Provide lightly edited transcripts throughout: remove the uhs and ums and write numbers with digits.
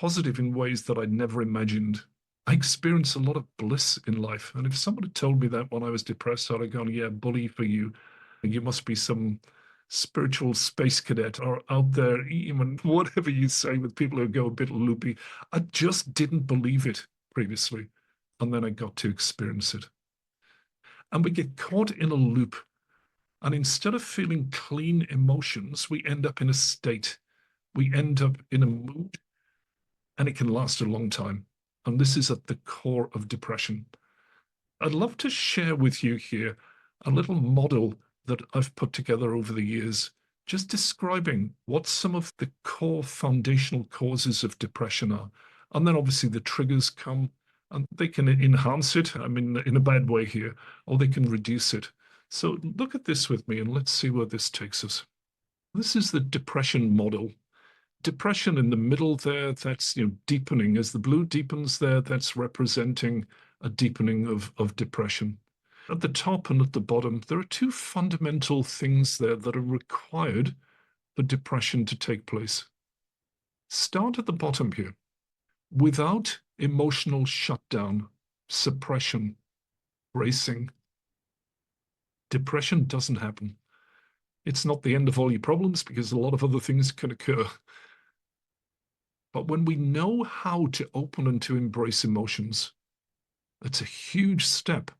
positive in ways that I never imagined. I experience a lot of bliss in life. And if someone had told me that when I was depressed, I'd have gone, yeah, bully for you. You must be some spiritual space cadet or out there, even whatever you say with people who go a bit loopy. I just didn't believe it previously. And then I got to experience it. And we get caught in a loop. And instead of feeling clean emotions, we end up in a state. We end up in a mood, and it can last a long time. And this is at the core of depression. I'd love to share with you here a little model that I've put together over the years, just describing what some of the core foundational causes of depression are. And then obviously the triggers come and they can enhance it, I mean, in a bad way here, or they can reduce it. So look at this with me and let's see where this takes us. This is the depression model. Depression in the middle there, that's deepening. As the blue deepens there, that's representing a deepening of depression. At the top and at the bottom, there are two fundamental things there that are required for depression to take place. Start at the bottom here. Without emotional shutdown, suppression, bracing, depression doesn't happen. It's not the end of all your problems because a lot of other things can occur. But when we know how to open and to embrace emotions, it's a huge step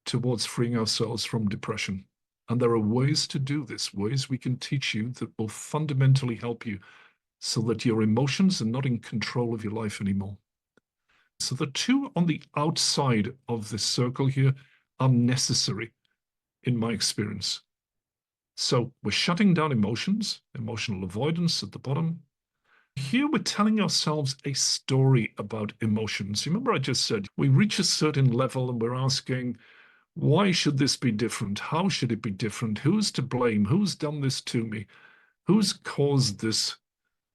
towards freeing ourselves from depression. And there are ways to do this, ways we can teach you that will fundamentally help you so that your emotions are not in control of your life anymore. So the two on the outside of this circle here are necessary in my experience. So we're shutting down emotions, emotional avoidance at the bottom. Here we're telling ourselves a story about emotions. Remember I just said we reach a certain level and we're asking, why should this be different? How should it be different? Who's to blame? Who's done this to me? Who's caused this?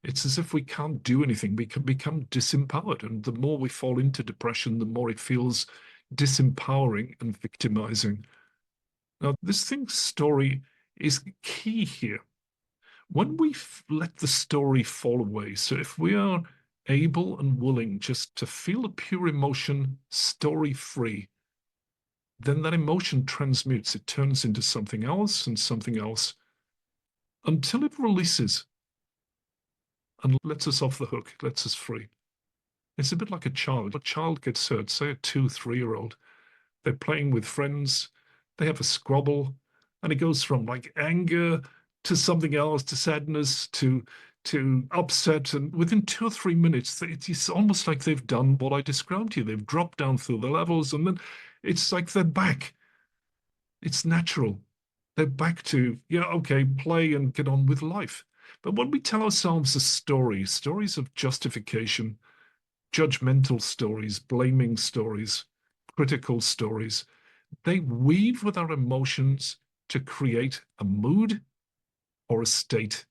It's as if we can't do anything. We can become disempowered. And the more we fall into depression, the more it feels disempowering and victimizing. Now, this thing's story is key here. When we let the story fall away, so if we are able and willing just to feel a pure emotion story-free, then that emotion transmutes. It turns into something else and something else until it releases and lets us off the hook, lets us free. It's a bit like a child. A child gets hurt, say a 2-3-year-old. They're playing with friends, they have a squabble, and it goes from like anger to something else, to sadness, to upset. And within 2 or 3 minutes, it's almost like they've done what I described to you. They've dropped down through the levels, and then it's like they're back. It's natural. They're back to, yeah, okay, play and get on with life. But when we tell ourselves a story, stories of justification, judgmental stories, blaming stories, critical stories, they weave with our emotions to create a mood or a state.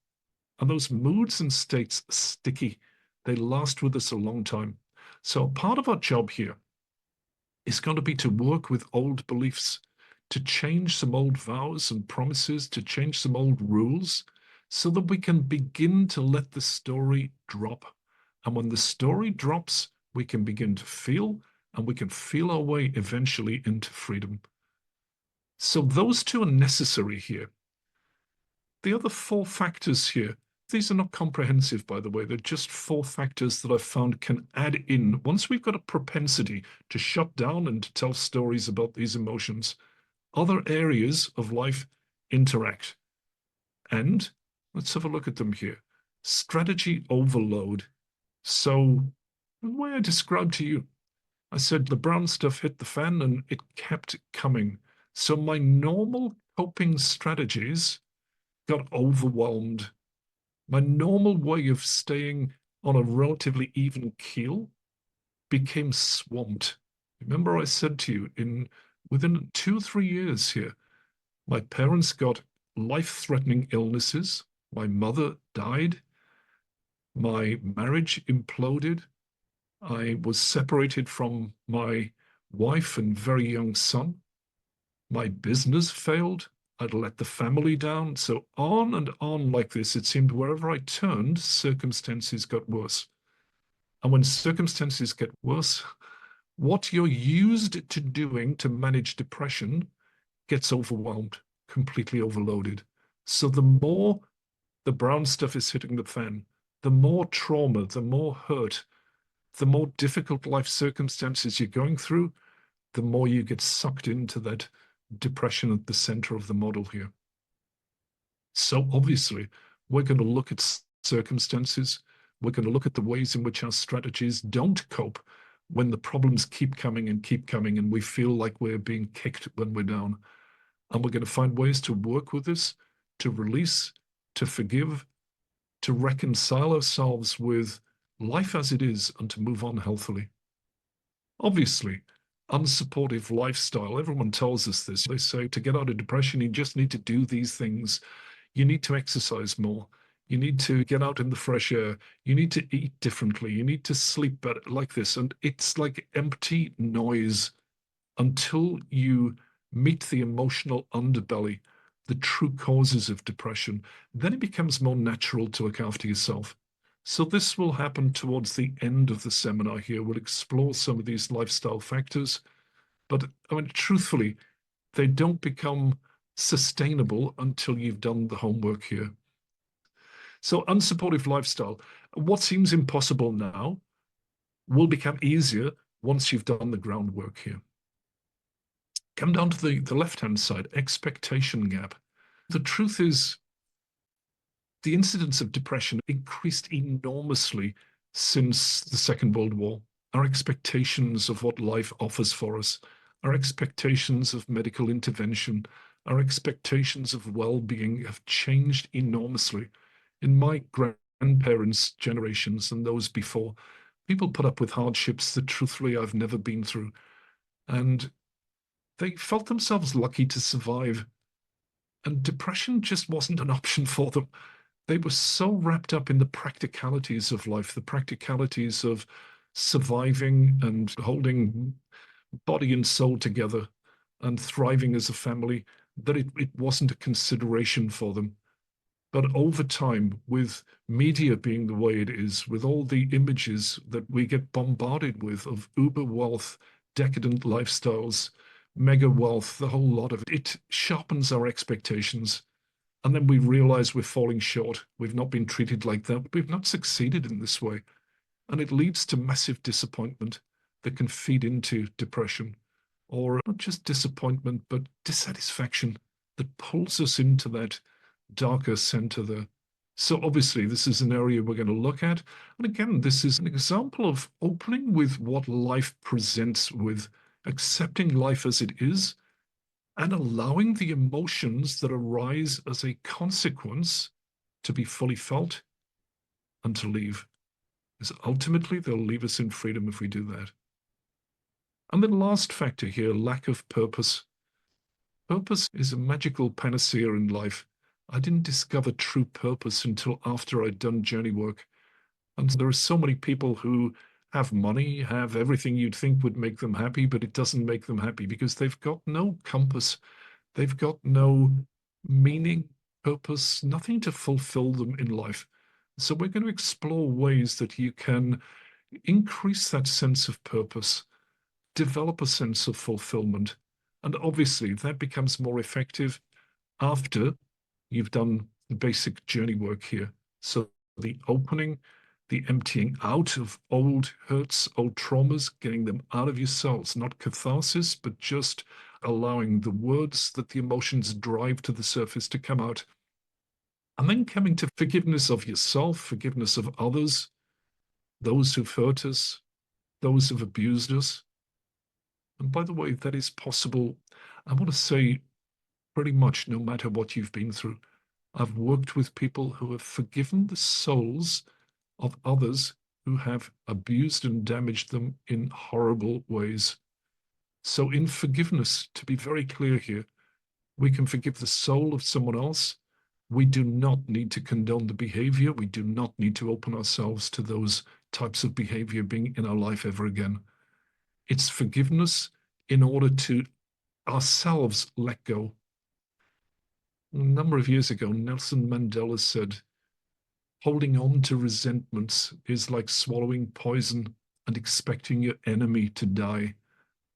And those moods and states are sticky. They last with us a long time. So part of our job here is going to be to work with old beliefs, to change some old vows and promises, to change some old rules, so that we can begin to let the story drop. And when the story drops, we can begin to feel, and we can feel our way eventually into freedom. So those two are necessary here. The other 4 factors here, these are not comprehensive, by the way. They're just 4 factors that I've found can add in. Once we've got a propensity to shut down and to tell stories about these emotions, other areas of life interact. And let's have a look at them here. Strategy overload. So the way I described to you, I said the brown stuff hit the fan and it kept coming. So my normal coping strategies got overwhelmed. My normal way of staying on a relatively even keel became swamped. Remember I said to you, within 2 or 3 years here, my parents got life-threatening illnesses. My mother died. My marriage imploded. I was separated from my wife and very young son. My business failed. I'd let the family down. So on and on like this, it seemed wherever I turned, circumstances got worse. And when circumstances get worse, what you're used to doing to manage depression gets overwhelmed, completely overloaded. So the more the brown stuff is hitting the fan, the more trauma, the more hurt, the more difficult life circumstances you're going through, the more you get sucked into that depression at the center of the model here. So obviously, we're going to look at circumstances. We're going to look at the ways in which our strategies don't cope when the problems keep coming, and we feel like we're being kicked when we're down. And we're going to find ways to work with this, to release, to forgive, to reconcile ourselves with life as it is, and to move on healthily. Obviously, unsupportive lifestyle, everyone tells us this. They say to get out of depression, you just need to do these things. You need to exercise more. You need to get out in the fresh air. You need to eat differently. You need to sleep better, like this. And it's like empty noise until you meet the emotional underbelly, the true causes of depression. Then it becomes more natural to look after yourself. So this will happen towards the end of the seminar here. We'll explore some of these lifestyle factors. But I mean, truthfully, they don't become sustainable until you've done the homework here. So unsupportive lifestyle, what seems impossible now will become easier once you've done the groundwork here. Come down to the left-hand side, expectation gap. The truth is, the incidence of depression increased enormously since the Second World War. Our expectations of what life offers for us, our expectations of medical intervention, our expectations of well-being have changed enormously. In my grandparents' generations and those before, people put up with hardships that truthfully I've never been through. And they felt themselves lucky to survive. And depression just wasn't an option for them. They were so wrapped up in the practicalities of life, the practicalities of surviving and holding body and soul together and thriving as a family, that it wasn't a consideration for them. But over time, with media being the way it is, with all the images that we get bombarded with of uber wealth, decadent lifestyles, mega wealth, the whole lot of it, it sharpens our expectations. And then we realize we're falling short. We've not been treated like that. We've not succeeded in this way. And it leads to massive disappointment that can feed into depression, or not just disappointment, but dissatisfaction that pulls us into that darker center there. So obviously, this is an area we're going to look at. And again, this is an example of opening with what life presents with, accepting life as it is, and allowing the emotions that arise as a consequence to be fully felt and to leave. Because ultimately, they'll leave us in freedom if we do that. And the last factor here, lack of purpose. Purpose is a magical panacea in life. I didn't discover true purpose until after I'd done journey work. And there are so many people who have money, have everything you'd think would make them happy, but it doesn't make them happy because they've got no compass. They've got no meaning, purpose, nothing to fulfill them in life. So we're going to explore ways that you can increase that sense of purpose, develop a sense of fulfillment. And obviously that becomes more effective after you've done the basic journey work here. So the opening, the emptying out of old hurts, old traumas, getting them out of your cells, not catharsis, but just allowing the words that the emotions drive to the surface to come out. And then coming to forgiveness of yourself, forgiveness of others, those who've hurt us, those who've abused us. And by the way, that is possible. I want to say pretty much no matter what you've been through. I've worked with people who have forgiven the souls of others who have abused and damaged them in horrible ways. So in forgiveness, to be very clear here, we can forgive the soul of someone else. We do not need to condone the behavior. We do not need to open ourselves to those types of behavior being in our life ever again. It's forgiveness in order to ourselves let go. A number of years ago, Nelson Mandela said, Holding on to resentments is like swallowing poison and expecting your enemy to die.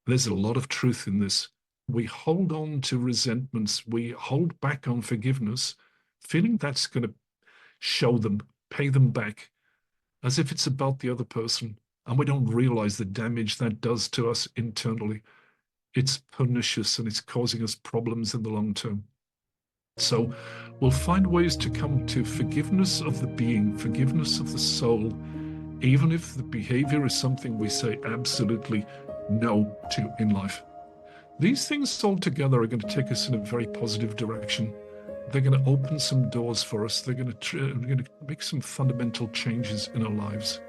There's a lot of truth in this. We hold on to resentments, we hold back on forgiveness, feeling that's going to show them, pay them back, as if it's about the other person. And we don't realize the damage that does to us internally. It's pernicious and it's causing us problems in the long term. So we'll find ways to come to forgiveness of the being, forgiveness of the soul, even if the behavior is something we say absolutely no to in life. These things all together are going to take us in a very positive direction. They're going to open some doors for us. They're going to make some fundamental changes in our lives.